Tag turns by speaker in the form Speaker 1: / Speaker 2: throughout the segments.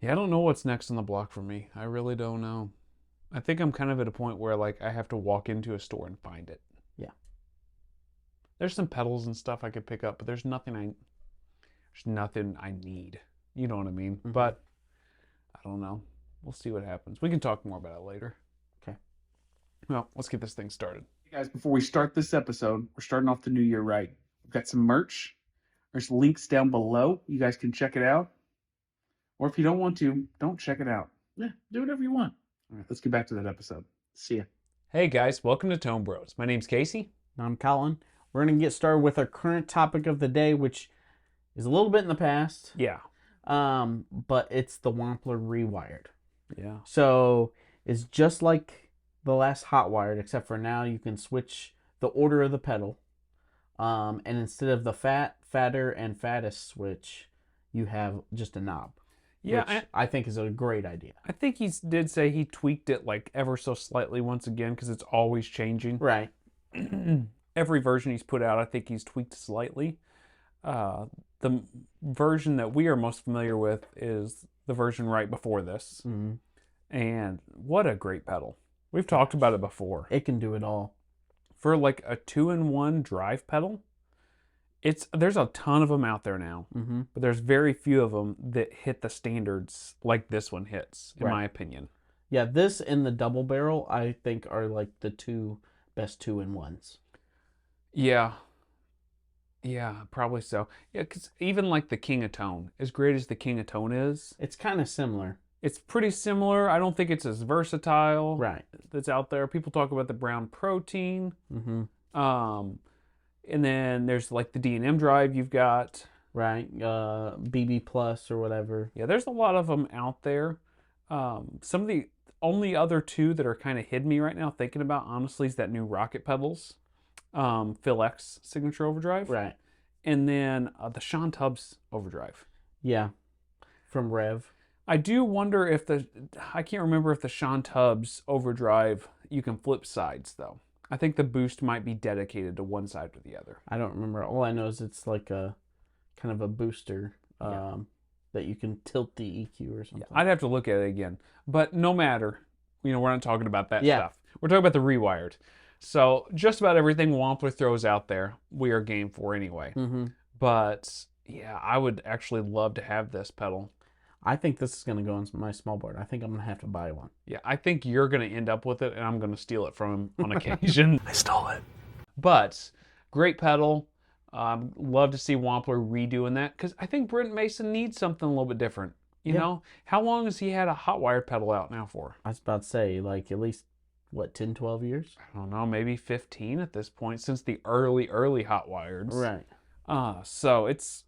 Speaker 1: Yeah, I don't know what's next on the block for me. I really don't know. I think I'm kind of at a point where like I have to walk into a store and find it.
Speaker 2: Yeah.
Speaker 1: There's some pedals and stuff I could pick up, but there's nothing I need. You know what I mean?
Speaker 2: Mm-hmm.
Speaker 1: But I don't know. We'll see what happens. We can talk more about it later.
Speaker 2: Okay.
Speaker 1: Well, let's get this thing started.
Speaker 3: Hey guys, before we start this episode, we're starting off the new year right. We've got some merch. There's links down below. You guys can check it out. Or if you don't want to, don't check it out. Yeah, do whatever you want. All right, let's get back to that episode. See ya.
Speaker 1: Hey guys, welcome to Tone Bros. My name's Casey.
Speaker 2: I'm Colin. We're going to get started with our current topic of the day, which is a little bit in the past.
Speaker 1: Yeah.
Speaker 2: But it's the Wampler ReWired.
Speaker 1: Yeah.
Speaker 2: So it's just like the last hot wired, except for now you can switch the order of the pedal. And instead of the fatter, and fattest switch, you have just a knob.
Speaker 1: Yeah,
Speaker 2: which I think is a great idea.
Speaker 1: I think he did say he tweaked it like ever so slightly once again because it's always changing.
Speaker 2: Right.
Speaker 1: Every version he's put out, I think he's tweaked slightly. The version that we are most familiar with is the version right before this.
Speaker 2: Mm-hmm.
Speaker 1: And what a great pedal. We've talked about it before.
Speaker 2: It can do it all.
Speaker 1: For like a 2-in-1 drive pedal, there's a ton of them out there now,
Speaker 2: Mm-hmm.
Speaker 1: but there's very few of them that hit the standards like this one hits, in my opinion.
Speaker 2: Yeah, this and the double barrel, I think, are like the two best 2-in-1s.
Speaker 1: Yeah. Yeah, probably so. Yeah, because even like the King of Tone, as great as the King of Tone is,
Speaker 2: It's kind of similar.
Speaker 1: it's pretty similar. I don't think it's as versatile
Speaker 2: Right.
Speaker 1: that's out there. People talk about the brown protein.
Speaker 2: Mm-hmm.
Speaker 1: And then there's like the D&M drive you've got.
Speaker 2: Right. BB Plus or whatever.
Speaker 1: Yeah, there's a lot of them out there. Some of the only other two that are kind of hid me right now thinking about, honestly, is that new Rocket Pedals, Phil X Signature Overdrive.
Speaker 2: Right.
Speaker 1: And then the Sean Tubbs Overdrive.
Speaker 2: Yeah. From Rev.
Speaker 1: I do wonder if I can't remember if the Sean Tubbs Overdrive, you can flip sides though. I think the boost might be dedicated to one side or the other.
Speaker 2: I don't remember. All I know is it's like a kind of a booster that you can tilt the EQ or something.
Speaker 1: Yeah, I'd have to look at it again. But no matter, we're not talking about that
Speaker 2: Yeah.
Speaker 1: stuff. We're talking about the rewired. So just about everything Wampler throws out there, we are game for anyway.
Speaker 2: Mm-hmm.
Speaker 1: But yeah, I would actually love to have this pedal.
Speaker 2: I think this is going to go on my small board. I think I'm going to have to buy one.
Speaker 1: Yeah, I think you're going to end up with it, and I'm going to steal it from him on occasion.
Speaker 2: I stole it.
Speaker 1: But great pedal. Love to see Wampler redoing that, because I think Brent Mason needs something a little bit different. You know? How long has he had a hot wired pedal out now for?
Speaker 2: I was about to say, like, at least, 10, 12 years?
Speaker 1: I don't know, maybe 15 at this point, since the early hot wireds.
Speaker 2: Right.
Speaker 1: So it's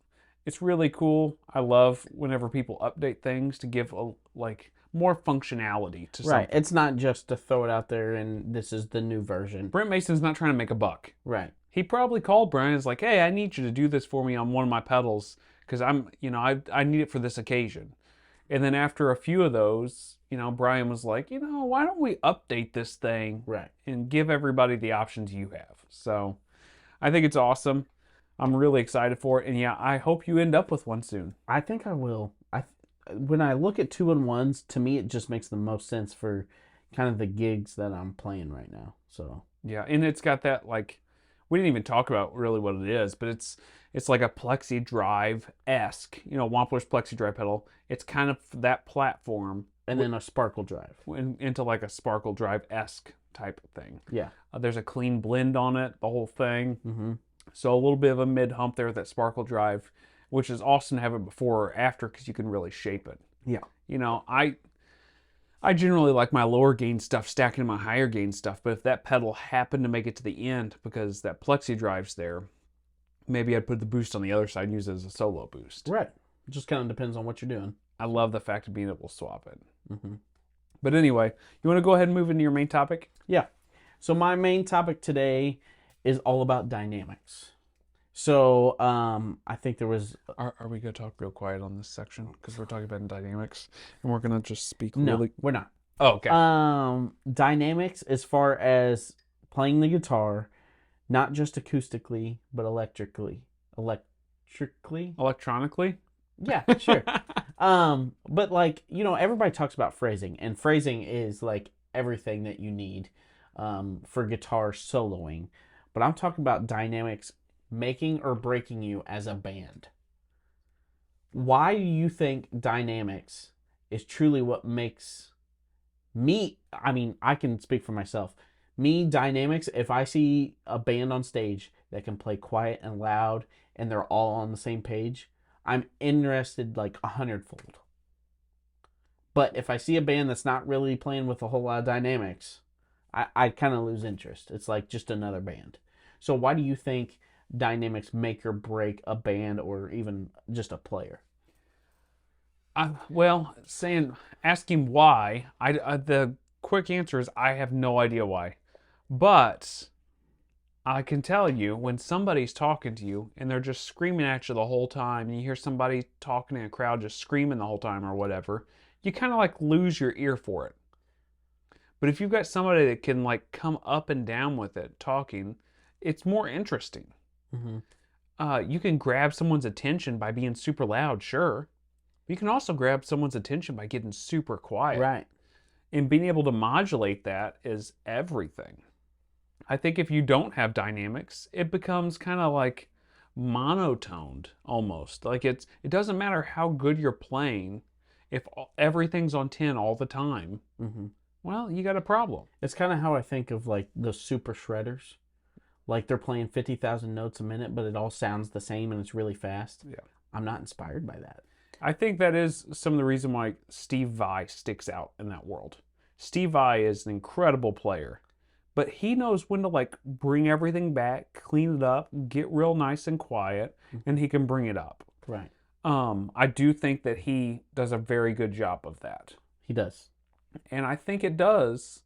Speaker 1: really cool. I love whenever people update things to give more functionality to something.
Speaker 2: Right. It's not just to throw it out there and this is the new version.
Speaker 1: Brent Mason's not trying to make a buck.
Speaker 2: Right.
Speaker 1: He probably called Brian and was like, hey, I need you to do this for me on one of my pedals because I need it for this occasion. And then after a few of those, Brian was like, why don't we update this thing and give everybody the options you have? So I think it's awesome. I'm really excited for it. And yeah, I hope you end up with one soon.
Speaker 2: I think I will. When I look at 2-in-1s, to me, it just makes the most sense for kind of the gigs that I'm playing right now. So
Speaker 1: yeah, and it's got that we didn't even talk about really what it is, but it's like a Plexi Drive-esque, Wampler's Plexi Drive pedal. It's kind of that platform.
Speaker 2: And then a Sparkle Drive.
Speaker 1: Into like a Sparkle Drive-esque type of thing.
Speaker 2: Yeah.
Speaker 1: There's a clean blend on it, the whole thing.
Speaker 2: Mm-hmm.
Speaker 1: So a little bit of a mid-hump there with that Sparkle Drive, which is awesome to have it before or after because you can really shape it.
Speaker 2: Yeah.
Speaker 1: I generally like my lower gain stuff stacking to my higher gain stuff, but if that pedal happened to make it to the end because that Plexi Drive's there, maybe I'd put the boost on the other side and use it as a solo boost.
Speaker 2: Right. It just kind of depends on what you're doing.
Speaker 1: I love the fact of being able to swap it.
Speaker 2: Mm-hmm.
Speaker 1: But anyway, you want to go ahead and move into your main topic?
Speaker 2: Yeah. So my main topic today is all about dynamics. So I think there was...
Speaker 1: Are we going to talk real quiet on this section? Because we're talking about dynamics, and we're going to just speak
Speaker 2: No,
Speaker 1: really...
Speaker 2: we're not.
Speaker 1: Oh, okay.
Speaker 2: Dynamics as far as playing the guitar, not just acoustically, but electronically.
Speaker 1: Electronically?
Speaker 2: Yeah, sure. But like, everybody talks about phrasing, and phrasing is like everything that you need for guitar soloing. But I'm talking about dynamics making or breaking you as a band. Why do you think dynamics is truly what makes me? I mean, I can speak for myself. Me, dynamics, if I see a band on stage that can play quiet and loud and they're all on the same page, I'm interested like 100-fold. But if I see a band that's not really playing with a whole lot of dynamics, I kind of lose interest. It's like just another band. So why do you think dynamics make or break a band or even just a player?
Speaker 1: Well, asking why, the quick answer is I have no idea why. But I can tell you when somebody's talking to you and they're just screaming at you the whole time, and you hear somebody talking in a crowd just screaming the whole time or whatever, you kind of like lose your ear for it. But if you've got somebody that can like come up and down with it talking, it's more interesting. You can grab someone's attention by being super loud, sure. But you can also grab someone's attention by getting super quiet.
Speaker 2: Right.
Speaker 1: And being able to modulate that is everything. I think if you don't have dynamics, it becomes kind of like monotoned almost. Like it doesn't matter how good you're playing, if everything's on 10 all the time, well, you got a problem.
Speaker 2: It's kind of how I think of like the super shredders. Like they're playing 50,000 notes a minute, but it all sounds the same and it's really fast.
Speaker 1: Yeah.
Speaker 2: I'm not inspired by that.
Speaker 1: I think that is some of the reason why Steve Vai sticks out in that world. Steve Vai is an incredible player, but he knows when to like bring everything back, clean it up, get real nice and quiet, and he can bring it up.
Speaker 2: Right.
Speaker 1: I do think that he does a very good job of that.
Speaker 2: He does.
Speaker 1: And I think it does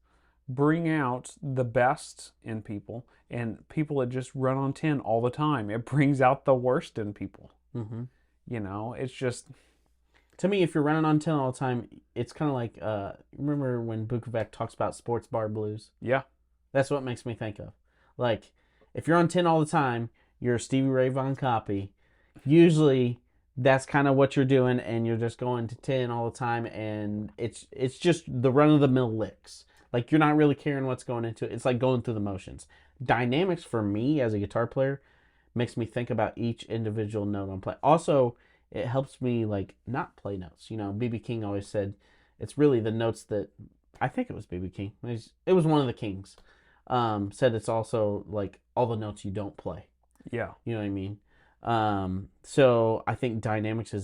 Speaker 1: bring out the best in people, and people that just run on 10 all the time. It brings out the worst in people. It's just...
Speaker 2: To me, if you're running on 10 all the time, it's kind of like, remember when Bukovac talks about sports bar blues?
Speaker 1: Yeah.
Speaker 2: That's what it makes me think of. Like, if you're on 10 all the time, you're a Stevie Ray Vaughan copy. Usually, that's kind of what you're doing, and you're just going to 10 all the time, and it's just the run-of-the-mill licks. Like, you're not really caring what's going into it. It's like going through the motions. Dynamics, for me, as a guitar player, makes me think about each individual note I'm playing. Also, it helps me, like, not play notes. B.B. King always said it's really the notes that... I think it was B.B. King. It was one of the Kings. Said it's also, like, all the notes you don't play.
Speaker 1: Yeah.
Speaker 2: You know what I mean? So I think dynamics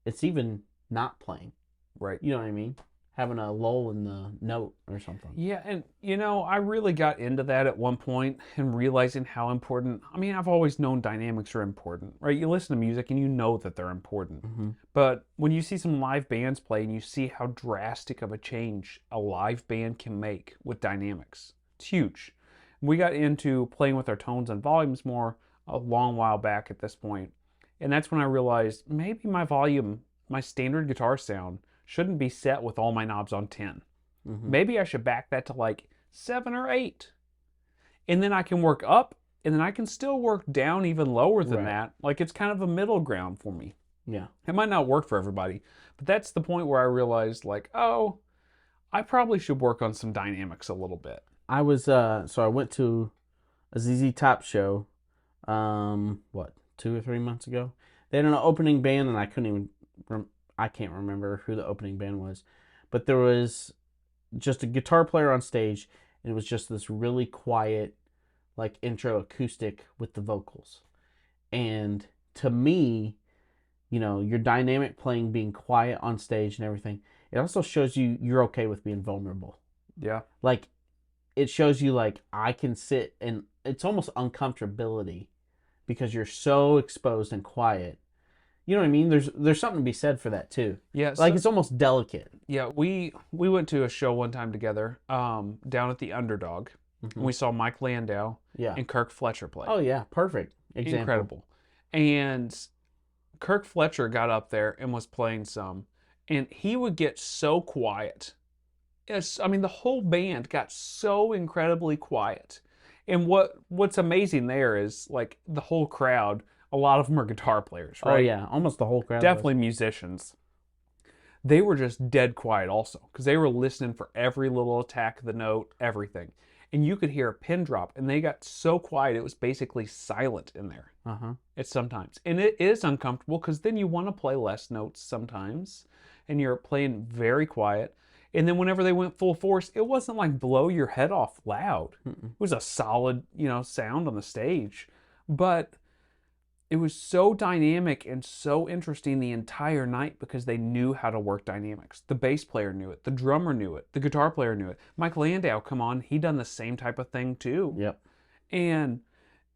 Speaker 2: it's even not playing.
Speaker 1: Right.
Speaker 2: You know what I mean? Having a lull in the note or something.
Speaker 1: Yeah, and I really got into that at one point and realizing how important... I mean, I've always known dynamics are important, right? You listen to music and you know that they're important. But when you see some live bands play and you see how drastic of a change a live band can make with dynamics, it's huge. We got into playing with our tones and volumes more a long while back at this point. And that's when I realized maybe my volume, my standard guitar sound, shouldn't be set with all my knobs on 10. Maybe I should back that to like 7 or 8. And then I can work up, and then I can still work down even lower than that. Like it's kind of a middle ground for me.
Speaker 2: Yeah.
Speaker 1: It might not work for everybody, but that's the point where I realized like, oh, I probably should work on some dynamics a little bit.
Speaker 2: I was, so I went to a ZZ Top show, 2 or 3 months ago. They had an opening band, and I can't remember who the opening band was, but there was just a guitar player on stage, and it was just this really quiet, like, intro acoustic with the vocals. And to me, your dynamic playing, being quiet on stage and everything, it also shows you're okay with being vulnerable.
Speaker 1: Yeah.
Speaker 2: Like, it shows you, like, I can sit, and it's almost uncomfortability because you're so exposed and quiet. You know what I mean? There's something to be said for that too.
Speaker 1: Yeah,
Speaker 2: like it's almost delicate.
Speaker 1: Yeah, we went to a show one time together, down at the Underdog, and we saw Mike Landau and Kirk Fletcher play.
Speaker 2: Oh yeah, perfect example.
Speaker 1: Incredible. And Kirk Fletcher got up there and was playing some, and he would get so quiet. I mean, the whole band got so incredibly quiet. And what's amazing there is like the whole crowd. A lot of them are guitar players, right?
Speaker 2: Oh yeah, almost the whole crowd.
Speaker 1: Definitely musicians. they were just dead quiet also, because they were listening for every little attack of the note, everything. And you could hear a pin drop, and they got so quiet it was basically silent in there. It's sometimes. And it is uncomfortable, because then you want to play less notes sometimes, and you're playing very quiet. And then whenever they went full force, it wasn't like blow your head off loud. It was a solid, sound on the stage. But it was so dynamic and so interesting the entire night because they knew how to work dynamics. The bass player knew it. The drummer knew it. The guitar player knew it. Mike Landau, come on, he done the same type of thing too.
Speaker 2: Yep.
Speaker 1: And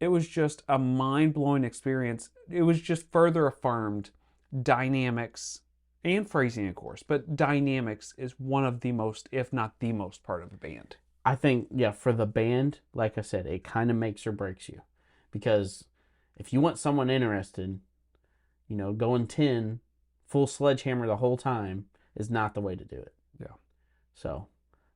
Speaker 1: it was just a mind-blowing experience. It was just further affirmed dynamics and phrasing, of course, but dynamics is one of the most, if not the most, part of a band.
Speaker 2: I think, for the band, like I said, it kind of makes or breaks you. Because if you want someone interested, going 10, full sledgehammer the whole time is not the way to do it.
Speaker 1: Yeah.
Speaker 2: So,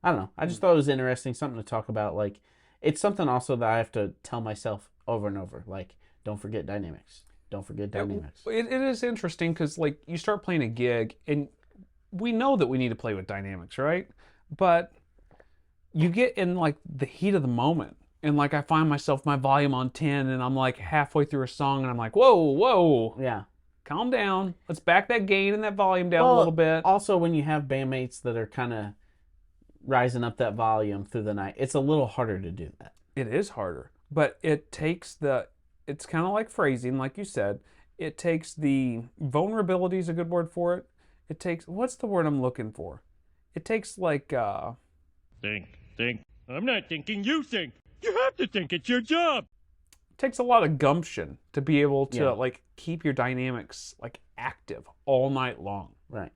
Speaker 2: I don't know. I just thought it was interesting, something to talk about. Like, it's something also that I have to tell myself over and over. Like, don't forget dynamics. Don't forget dynamics.
Speaker 1: It is interesting because, like, you start playing a gig, and we know that we need to play with dynamics, right? But you get in, like, the heat of the moment. And, like, I find myself, my volume on 10, and I'm, like, halfway through a song, and I'm like, whoa.
Speaker 2: Yeah.
Speaker 1: Calm down. Let's back that gain and that volume down a little bit.
Speaker 2: Also, when you have bandmates that are kind of rising up that volume through the night, it's a little harder to do that.
Speaker 1: It is harder. But it takes it's kind of like phrasing, like you said. It takes the vulnerability is a good word for it. It takes, what's the word I'm looking for? It takes, like,
Speaker 4: Think. I'm not thinking, you think. You have to think, it's your job.
Speaker 1: It takes a lot of gumption to be able to, like, keep your dynamics, like, active all night long.
Speaker 2: Right.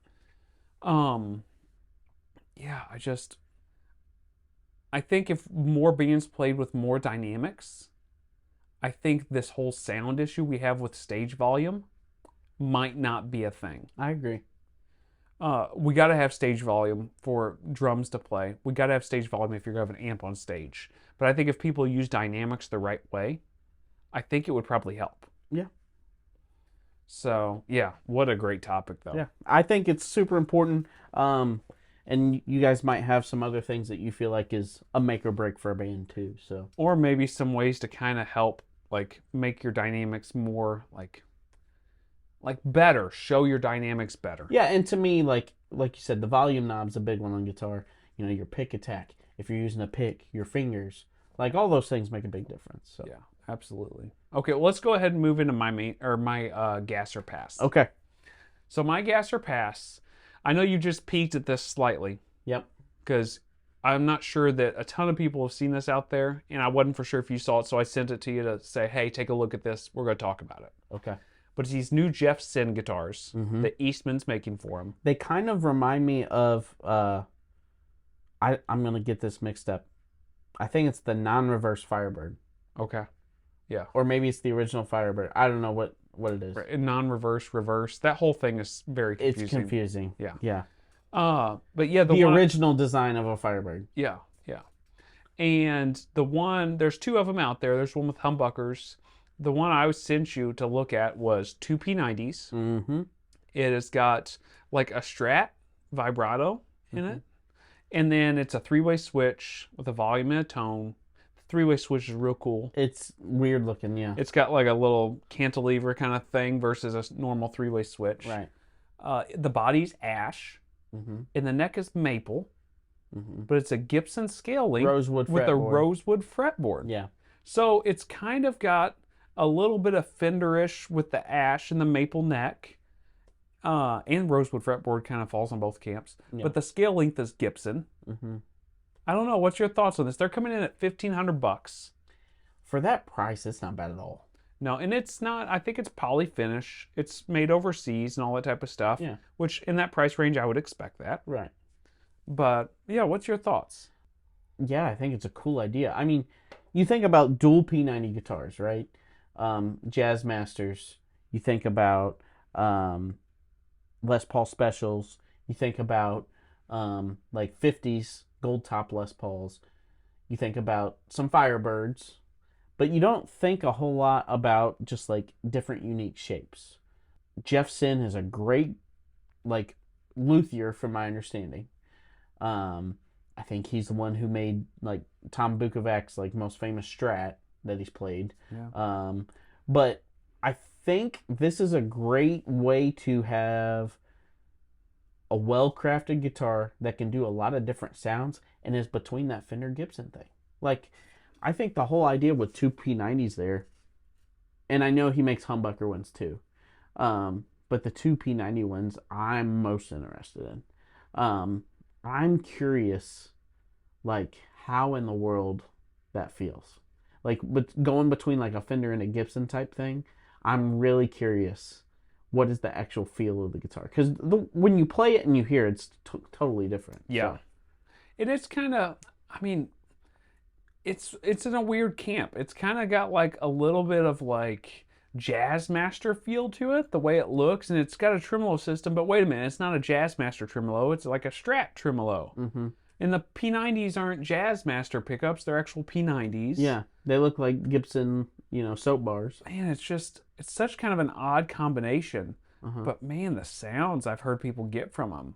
Speaker 1: Yeah, I think if more bands played with more dynamics, I think this whole sound issue we have with stage volume might not be a thing.
Speaker 2: I agree.
Speaker 1: We got to have stage volume for drums to play. We got to have stage volume if you're going to have an amp on stage. But I think if people use dynamics the right way, I think it would probably help.
Speaker 2: Yeah.
Speaker 1: So, yeah, what a great topic, though.
Speaker 2: Yeah, I think it's super important. And you guys might have some other things that you feel like is a make or break for a band, too. So,
Speaker 1: or maybe some ways to kind of help, like, make your dynamics more, like better. Show your dynamics better.
Speaker 2: Yeah, and to me, like you said, the volume knob's a big one on guitar. Your pick attack. If you're using a pick, your fingers. Like, all those things make a big difference. So.
Speaker 1: Yeah, absolutely. Okay, well, let's go ahead and move into my gas or pass.
Speaker 2: Okay.
Speaker 1: So my gas or pass, I know you just peeked at this slightly.
Speaker 2: Yep.
Speaker 1: Because I'm not sure that a ton of people have seen this out there, and I wasn't for sure if you saw it, so I sent it to you to say, hey, take a look at this. We're going to talk about it.
Speaker 2: Okay.
Speaker 1: But it's these new Jeff Senn guitars that Eastman's making for him.
Speaker 2: They kind of remind me of, I'm going to get this mixed up. I think it's the non-reverse Firebird.
Speaker 1: Okay. Yeah.
Speaker 2: Or maybe it's the original Firebird. I don't know what it is.
Speaker 1: Right. Non-reverse, reverse. That whole thing is very confusing.
Speaker 2: It's confusing.
Speaker 1: Yeah.
Speaker 2: Yeah.
Speaker 1: But yeah,
Speaker 2: the original design of a Firebird.
Speaker 1: Yeah. And there's two of them out there. There's one with humbuckers. The one I sent you to look at was two P90s.
Speaker 2: Mm-hmm.
Speaker 1: It has got like a Strat vibrato in it. And then it's a three-way switch with a volume and a tone. The three-way switch is real cool.
Speaker 2: It's weird looking, yeah.
Speaker 1: It's got like a little cantilever kind of thing versus a normal three-way switch.
Speaker 2: Right.
Speaker 1: The body's ash. And the neck is maple. But it's a Gibson scale link
Speaker 2: rosewood
Speaker 1: with
Speaker 2: fretboard.
Speaker 1: a rosewood fretboard.
Speaker 2: Yeah.
Speaker 1: So it's kind of got a little bit of Fenderish with the ash and the maple neck. And rosewood fretboard kind of falls on both camps. Yeah. But the scale length is Gibson. I don't know. What's your thoughts on this? They're coming in at $1,500.
Speaker 2: For that price, it's not bad at all.
Speaker 1: No, and it's not. I think it's poly finish. It's made overseas and all that type of stuff.
Speaker 2: Yeah.
Speaker 1: Which in that price range, I would expect that.
Speaker 2: Right.
Speaker 1: But yeah, what's your thoughts?
Speaker 2: Yeah, I think it's a cool idea. I mean, you think about dual P90 guitars, right? Jazz Masters. You think about Les Paul Specials. You think about like 50s gold top Les Pauls. You think about some Firebirds. But you don't think a whole lot about just like different unique shapes. Jeff Senn has a great like luthier, from my understanding. I think he's the one who made like Tom Bukovac's like most famous Strat that he's played.
Speaker 1: Yeah.
Speaker 2: But I think this is a great way to have a well-crafted guitar that can do a lot of different sounds and is between that Fender Gibson thing. Like, I think the whole idea with two P90s there, and I know he makes humbucker ones too, but the two P90 ones I'm most interested in. I'm curious, like, how in the world that feels. Like, but going between like a Fender and a Gibson type thing, I'm really curious. What is the actual feel of the guitar? Because when you play it and you hear it, it's totally different.
Speaker 1: Yeah.
Speaker 2: So.
Speaker 1: It is kind of, I mean, it's in a weird camp. It's kind of got like a little bit of like Jazzmaster feel to it, the way it looks, and it's got a tremolo system. But wait a minute, it's not a Jazzmaster tremolo. It's like a Strat tremolo.
Speaker 2: Mm-hmm.
Speaker 1: And the P90s aren't Jazzmaster pickups; they're actual P90s.
Speaker 2: Yeah, they look like Gibson, soap bars.
Speaker 1: Man, it's such kind of an odd combination.
Speaker 2: Uh-huh.
Speaker 1: But man, the sounds I've heard people get from them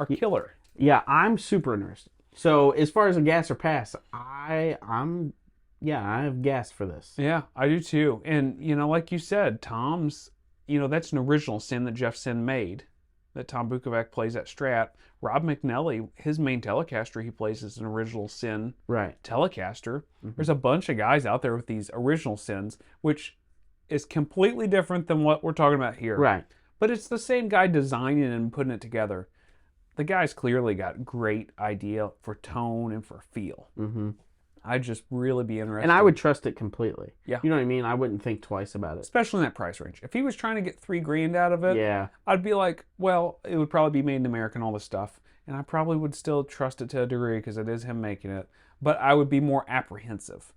Speaker 1: are killer.
Speaker 2: Yeah, I'm super interested. So as far as a gas or pass, I have gas for this.
Speaker 1: Yeah, I do too. And like you said, Tom's, that's an original Senn that Jeff Senn made, that Tom Bukovac plays at Strat. Rob McNally, his main Telecaster he plays is an original Senn Telecaster.
Speaker 2: Mm-hmm.
Speaker 1: There's a bunch of guys out there with these original Senns, which is completely different than what we're talking about here.
Speaker 2: Right.
Speaker 1: But it's the same guy designing and putting it together. The guy's clearly got great idea for tone and for feel.
Speaker 2: Mm-hmm.
Speaker 1: I'd just really be interested.
Speaker 2: And I would trust it completely.
Speaker 1: Yeah.
Speaker 2: You know what I mean? I wouldn't think twice about it.
Speaker 1: Especially in that price range. If he was trying to get $3,000 out of it,
Speaker 2: yeah,
Speaker 1: I'd be like, well, it would probably be made in America and all this stuff. And I probably would still trust it to a degree because it is him making it. But I would be more apprehensive.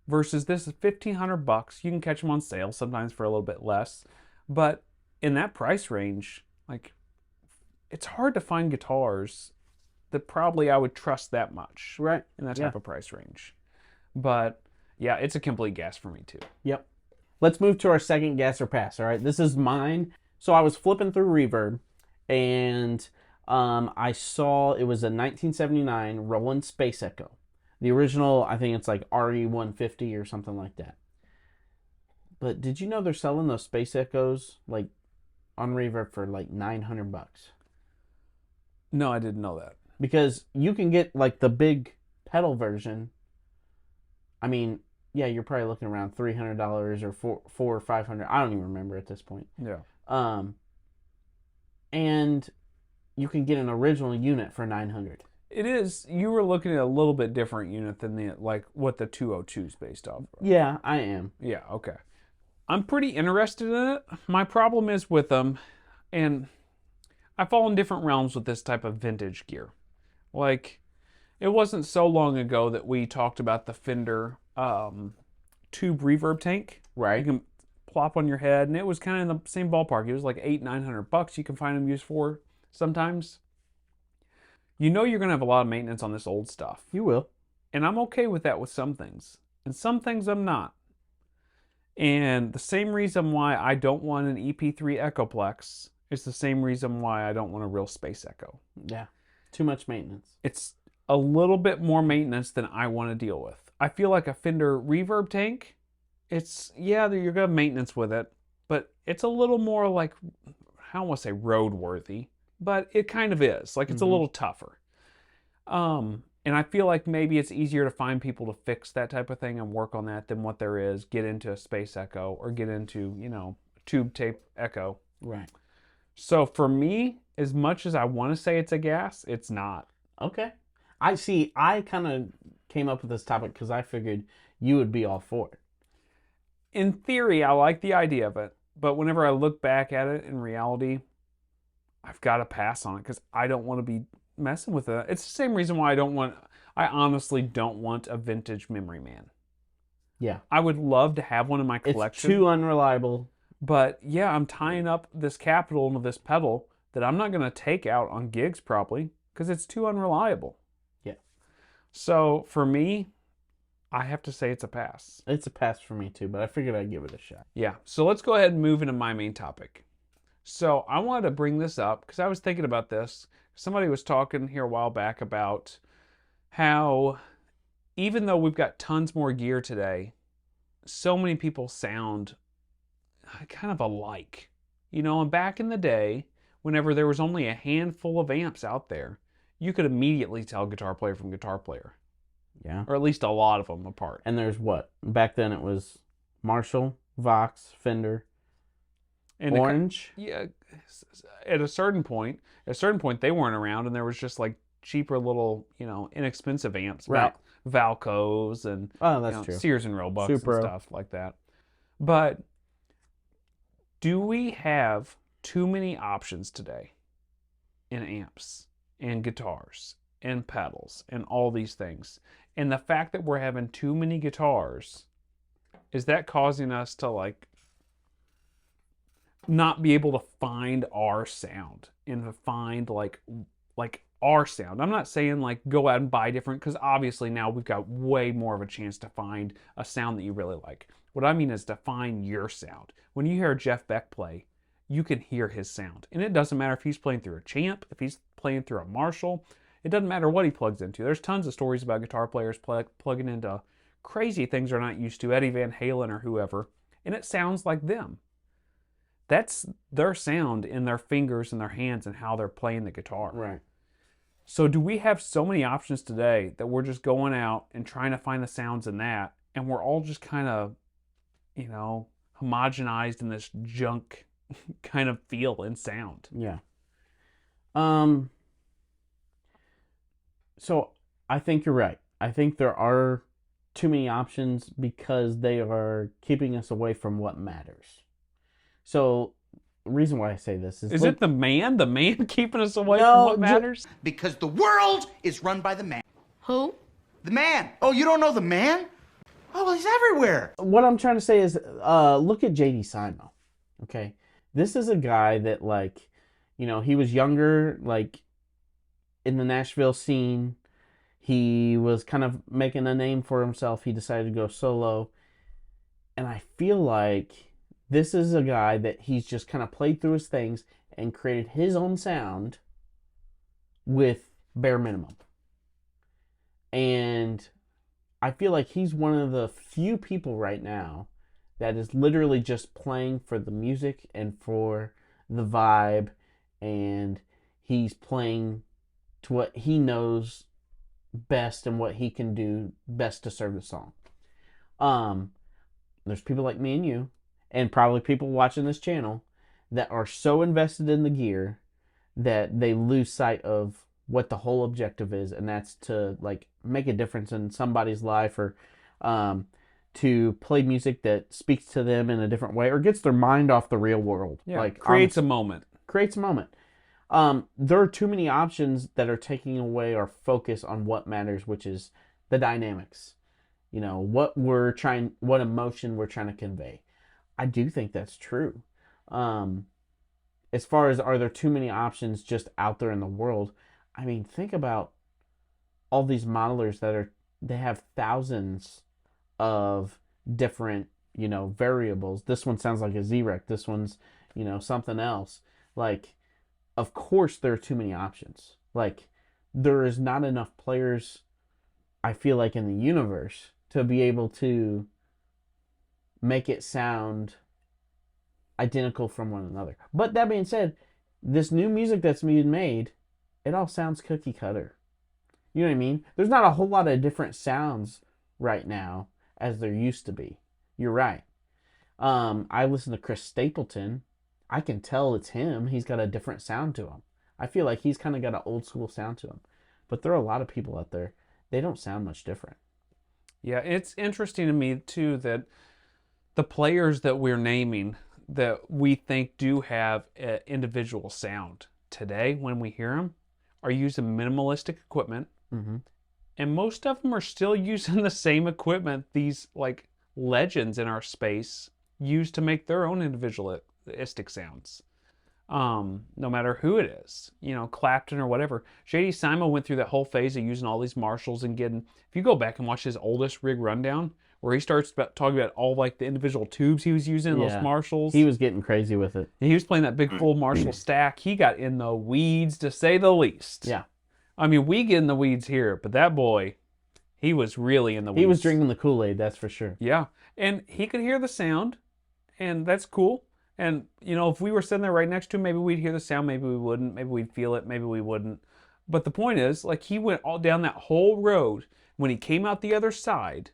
Speaker 1: Versus this is $1,500. You can catch them on sale sometimes for a little bit less. But in that price range, like, it's hard to find guitars that probably I would trust that much.
Speaker 2: Right.
Speaker 1: In that type of price range. But yeah, it's a complete gas for me too.
Speaker 2: Yep. Let's move to our second gas or pass. All right. This is mine. So I was flipping through Reverb and I saw it was a 1979 Roland Space Echo. The original, I think it's like RE150 or something like that. But did you know they're selling those Space Echoes like on Reverb for like $900?
Speaker 1: No, I didn't know that.
Speaker 2: Because you can get like the big pedal version. I mean, yeah, you're probably looking around $300 or $400 or $500. I don't even remember at this point.
Speaker 1: Yeah.
Speaker 2: And you can get an original unit for $900.
Speaker 1: It is. You were looking at a little bit different unit than what the 202 is based off of.
Speaker 2: Yeah, I am.
Speaker 1: Yeah. Okay. I'm pretty interested in it. My problem is with them, and I fall in different realms with this type of vintage gear. Like, it wasn't so long ago that we talked about the Fender tube reverb tank.
Speaker 2: Right.
Speaker 1: You can plop on your head, and it was kind of in the same ballpark. It was like $800-900 you can find them used for sometimes. You're going to have a lot of maintenance on this old stuff.
Speaker 2: You will.
Speaker 1: And I'm okay with that with some things. And some things I'm not. And the same reason why I don't want an EP3 Echoplex is the same reason why I don't want a real Space Echo.
Speaker 2: Yeah. Too much maintenance.
Speaker 1: It's a little bit more maintenance than I want to deal with. I feel like a Fender reverb tank, you're going to have maintenance with it, but it's a little more like, I don't want to say roadworthy, but it kind of is. Like, it's a little tougher. And I feel like maybe it's easier to find people to fix that type of thing and work on that than what there is get into a Space Echo or get into, tube tape Echo.
Speaker 2: Right.
Speaker 1: So for me, as much as I want to say it's a gas, it's not.
Speaker 2: Okay. I kind of came up with this topic because I figured you would be all for it.
Speaker 1: In theory, I like the idea of it. But whenever I look back at it in reality, I've got to pass on it because I don't want to be messing with it. It's the same reason why I honestly don't want a vintage Memory Man.
Speaker 2: Yeah.
Speaker 1: I would love to have one in my collection.
Speaker 2: It's too unreliable.
Speaker 1: But yeah, I'm tying up this capital into this pedal that I'm not going to take out on gigs probably because it's too unreliable.
Speaker 2: Yeah.
Speaker 1: So for me, I have to say it's a pass.
Speaker 2: It's a pass for me too, but I figured I'd give it a shot.
Speaker 1: Yeah. So let's go ahead and move into my main topic. So I wanted to bring this up because I was thinking about this. Somebody was talking here a while back about how even though we've got tons more gear today, so many people sound kind of alike. And back in the day, whenever there was only a handful of amps out there, you could immediately tell guitar player from guitar player.
Speaker 2: Yeah.
Speaker 1: Or at least a lot of them apart.
Speaker 2: And there's what? Back then it was Marshall, Vox, Fender,
Speaker 1: And
Speaker 2: Orange.
Speaker 1: Yeah. At a certain point they weren't around, and there was just like cheaper little, inexpensive amps.
Speaker 2: Right.
Speaker 1: Valcos and
Speaker 2: That's true.
Speaker 1: Sears and Roebucks
Speaker 2: Supro.
Speaker 1: and stuff like that. But do we have too many options today in amps and guitars and pedals and all these things? And the fact that we're having too many guitars, is that causing us to like not be able to find our sound and to find like our sound? I'm not saying like go out and buy different, because obviously now we've got way more of a chance to find a sound that you really like. What I mean is to find your sound. When you hear Jeff Beck play, you can hear his sound. And it doesn't matter if he's playing through a Champ, if he's playing through a Marshall. It doesn't matter what he plugs into. There's tons of stories about guitar players plugging into crazy things they're not used to, Eddie Van Halen or whoever, and it sounds like them. That's their sound in their fingers and their hands and how they're playing the guitar.
Speaker 2: Right.
Speaker 1: So do we have so many options today that we're just going out and trying to find the sounds in that, and we're all just kind of, homogenized in this junk kind of feel and sound?
Speaker 2: Yeah. So I think you're right. I think there are too many options because they are keeping us away from what matters. So the reason why I say this is
Speaker 1: it the man keeping us away
Speaker 2: No,
Speaker 1: from what matters?
Speaker 5: Because the world is run by the man.
Speaker 6: Who?
Speaker 5: The man. Oh, you don't know the man? Oh, well, he's everywhere.
Speaker 2: what I'm trying to say is look at JD Simo. Okay. This is a guy that he was younger, in the Nashville scene. He was kind of making a name for himself. He decided to go solo. And I feel like this is a guy that he's just kind of played through his things and created his own sound with bare minimum. And I feel like he's one of the few people right now that is literally just playing for the music and for the vibe, and he's playing to what he knows best and what he can do best to serve the song. There's people like me and you, and probably people watching this channel, that are so invested in the gear that they lose sight of what the whole objective is, and that's to make a difference in somebody's life, or to play music that speaks to them in a different way or gets their mind off the real world.
Speaker 1: Yeah, creates a moment.
Speaker 2: Creates a moment. There are too many options that are taking away our focus on what matters, which is the dynamics. What emotion we're trying to convey. I do think that's true. As far as, are there too many options just out there in the world? I mean, think about all these modelers they have thousands of different, variables. This one sounds like a Z-Rec. This one's, something else. Of course there are too many options. There is not enough players, I feel like, in the universe to be able to make it sound identical from one another. But that being said, this new music that's being made, it all sounds cookie cutter. You know what I mean? There's not a whole lot of different sounds right now as there used to be. You're right. I listen to Chris Stapleton. I can tell it's him. He's got a different sound to him. I feel like he's kind of got an old school sound to him. But there are a lot of people out there, they don't sound much different.
Speaker 1: Yeah, it's interesting to me too that the players that we're naming that we think do have an individual sound today, when we hear them, are using minimalistic equipment.
Speaker 2: Mm-hmm.
Speaker 1: And most of them are still using the same equipment these legends in our space use to make their own individualistic sounds. No matter who it is, Clapton or whatever. JD Simo went through that whole phase of using all these Marshalls and getting, if you go back and watch his oldest rig rundown, where he starts talking about all like the individual tubes he was using, those Marshalls.
Speaker 2: He was getting crazy with it.
Speaker 1: And he was playing that big full Marshall stack. He got in the weeds, to say the least.
Speaker 2: Yeah.
Speaker 1: I mean, we get in the weeds here, but that boy, he was really in the weeds.
Speaker 2: He was drinking the Kool-Aid, that's for sure.
Speaker 1: Yeah. And he could hear the sound, and that's cool. And, you know, if we were sitting there right next to him, maybe we'd hear the sound, maybe we wouldn't, maybe we'd feel it, maybe we wouldn't. But the point is, like, he went all down that whole road. When he came out the other side,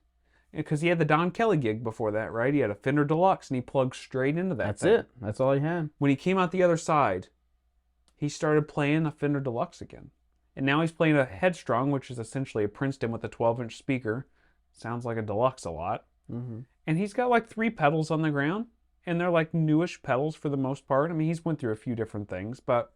Speaker 1: because he had the Don Kelly gig before that, right? He had a Fender Deluxe, and he plugged straight into that
Speaker 2: That's
Speaker 1: thing.
Speaker 2: it. That's all he had.
Speaker 1: When he came out the other side, he started playing a Fender Deluxe again. And now he's playing a Headstrong, which is essentially a Princeton with a 12-inch speaker. Sounds like a Deluxe a lot.
Speaker 2: Mm-hmm.
Speaker 1: And he's got like 3 pedals on the ground, and they're like newish pedals for the most part. I mean, he's went through a few different things, but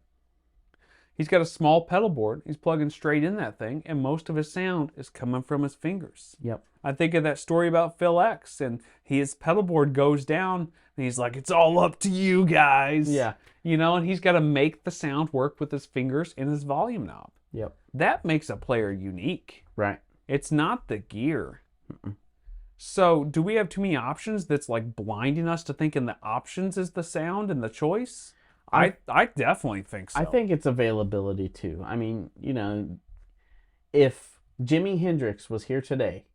Speaker 1: he's got a small pedal board. He's plugging straight in that thing, and most of his sound is coming from his fingers.
Speaker 2: Yep.
Speaker 1: I think of that story about Phil X, and his pedal board goes down, and he's like, "It's all up to you guys."
Speaker 2: Yeah.
Speaker 1: You know, and he's got to make the sound work with his fingers and his volume knob.
Speaker 2: Yep.
Speaker 1: That makes a player unique.
Speaker 2: Right.
Speaker 1: It's not the gear. So, do we have too many options that's like blinding us to thinking the options is the sound and the choice? I definitely think so.
Speaker 2: I think it's availability too. I mean, you know, if Jimi Hendrix was here today,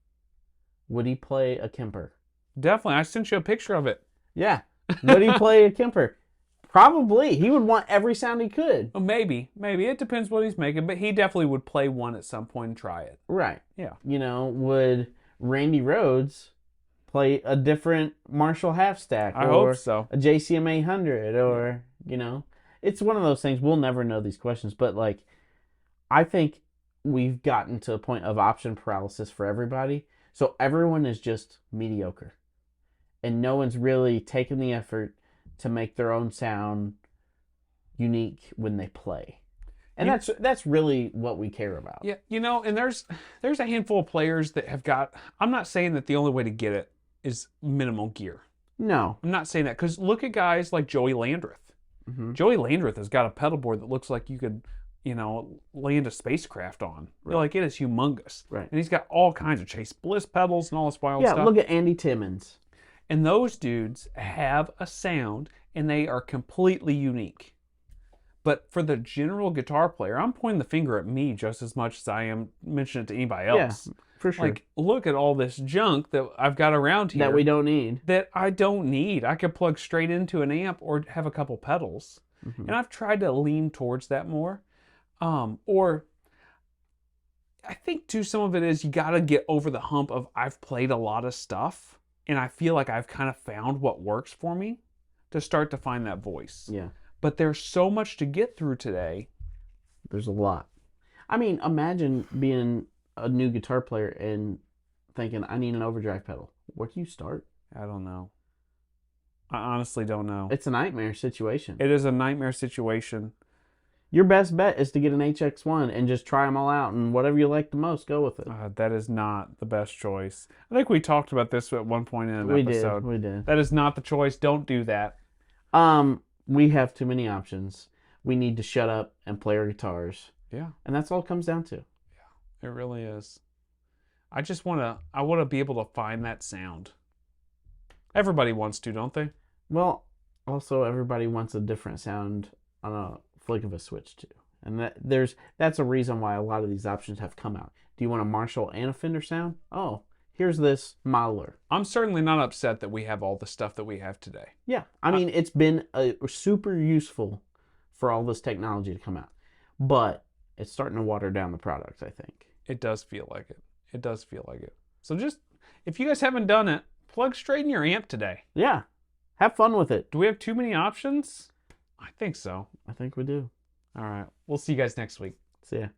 Speaker 2: would he play a Kemper?
Speaker 1: Definitely. I sent you a picture of it.
Speaker 2: Yeah. Would he play a Kemper? Probably. He would want every sound he could.
Speaker 1: Well, maybe. It depends what he's making, but he definitely would play one at some point and try it.
Speaker 2: Right.
Speaker 1: Yeah.
Speaker 2: You know, would Randy Rhoads play a different Marshall half stack?
Speaker 1: I hope so.
Speaker 2: A JCM 800 or, you know, it's one of those things. We'll never know these questions, but like, I think we've gotten to a point of option paralysis for everybody. So everyone is just mediocre. And no one's really taken the effort to make their own sound unique when they play. And that's really what we care about.
Speaker 1: Yeah, you know, and there's a handful of players that have got, I'm not saying that the only way to get it is minimal gear.
Speaker 2: No.
Speaker 1: I'm not saying that, because look at guys like Joey Landreth.
Speaker 2: Mm-hmm.
Speaker 1: Joey Landreth has got a pedal board that looks like you could, you know, land a spacecraft on.
Speaker 2: Right.
Speaker 1: Like, it is humongous.
Speaker 2: Right.
Speaker 1: And he's got all kinds of Chase Bliss pedals and all this wild
Speaker 2: Yeah,
Speaker 1: stuff.
Speaker 2: look at Andy Timmons.
Speaker 1: And those dudes have a sound, and they are completely unique. But for the general guitar player, I'm pointing the finger at me just as much as I am mentioning it to anybody else.
Speaker 2: Yeah, for sure.
Speaker 1: Like, look at all this junk that I've got around here.
Speaker 2: That we don't need.
Speaker 1: That I don't need. I could plug straight into an amp or have a couple pedals.
Speaker 2: Mm-hmm.
Speaker 1: And I've tried to lean towards that more. Or I think too, some of it is you got to get over the hump of I've played a lot of stuff and I feel like I've kind of found what works for me to start to find that voice.
Speaker 2: Yeah.
Speaker 1: But there's so much to get through today.
Speaker 2: There's a lot. I mean, imagine being a new guitar player and thinking, I need an overdrive pedal. Where do you start?
Speaker 1: I don't know. I honestly don't know.
Speaker 2: It's a nightmare situation.
Speaker 1: It is a nightmare situation.
Speaker 2: Your best bet is to get an HX1 and just try them all out, and whatever you like the most, go with it.
Speaker 1: That is not the best choice. I think we talked about this at one point in an episode.
Speaker 2: We did.
Speaker 1: That is not the choice. Don't do that.
Speaker 2: We have too many options. We need to shut up and play our guitars.
Speaker 1: Yeah.
Speaker 2: And that's all it comes down to.
Speaker 1: Yeah, it really is. I want to be able to find that sound. Everybody wants to, don't they?
Speaker 2: Well, also everybody wants a different sound on a flick of a switch too. And that's a reason why a lot of these options have come out. Do you want a Marshall and a Fender sound? Oh, here's this modeler.
Speaker 1: I'm certainly not upset that we have all the stuff that we have today.
Speaker 2: Yeah, I mean, it's been super useful for all this technology to come out. But it's starting to water down the product, I think.
Speaker 1: It does feel like it. It does feel like it. So just, if you guys haven't done it, plug straight in your amp today.
Speaker 2: Yeah, have fun with it.
Speaker 1: Do we have too many options? I think so.
Speaker 2: I think we do.
Speaker 1: All right. We'll see you guys next week.
Speaker 2: See ya.